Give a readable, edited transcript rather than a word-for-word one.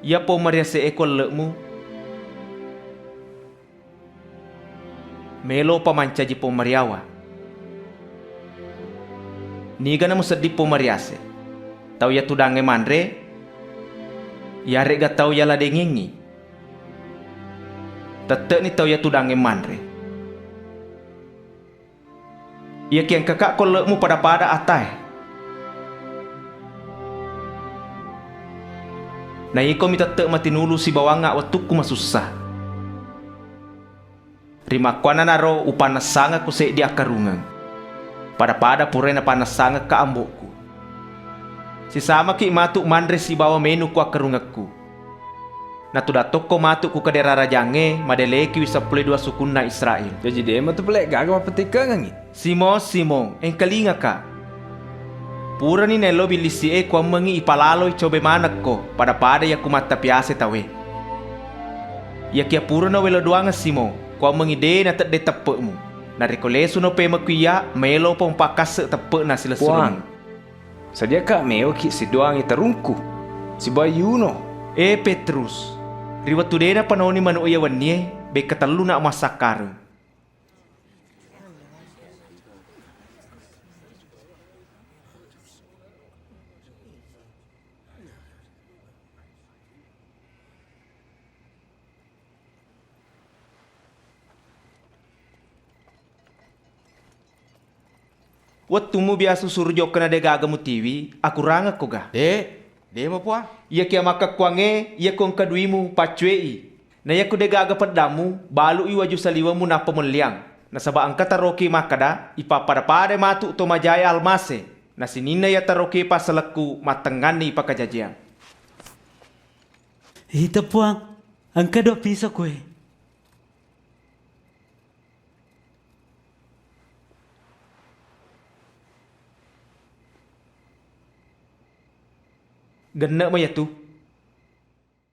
Ia po Maria se ekol lekmu. Melo pamanca ji po Mariawa. Niga na mo sedih po Maria se. Tau ya tudange mandre. Ya rega tau ya la dengengi. Tetek ni tau ya tudange mandre. Ia kian kakak kol lekmu pada atai. Na iko mi tetek mati nulu si bawanga watuku masusah. Rima kuana naro upana sanga ku se dia karungang. Pada purena panas sanga ka amboku. Si sama ki matu mandre si bawa menu ku akarungaku. Na tuda toko matu ku kadera rajange madeleki wisa pule dua sukunna Israel. Jadi dia mah tu pelek gagal petika ngangi. Simon, engkalinga ka. Pura ni nelo bilisi e kwa mengi ipalalo cobe manak ko pada ya kumata piase tawe. Ya kia pura no welo doanga Simon kwa mengi de na tek de tepek mu. Na rekolesu no pe makuya melo pong pakas tepek na sila Puang. Sadia kak meo ki si doang terungku. Si Bayu no. Petrus. Riwat tudena panoni manu ya wanie be katalu na masakaru. Waktu mu biasa surjo kena de gaga mu TV, aku ranga ko ga. De mo pua. Ia kia maka kuange, ia kong kaduimu pacuei. Na ia ku de gaga padamu, balu i waju saliwamu na pemeliang. Na saba angka taroki makada, ipa pada matu to majaya almase. Na sinina ya taroki pasalaku matengani pakajajian. Ita puang, angka do pisa kue. Genek mo ya tu.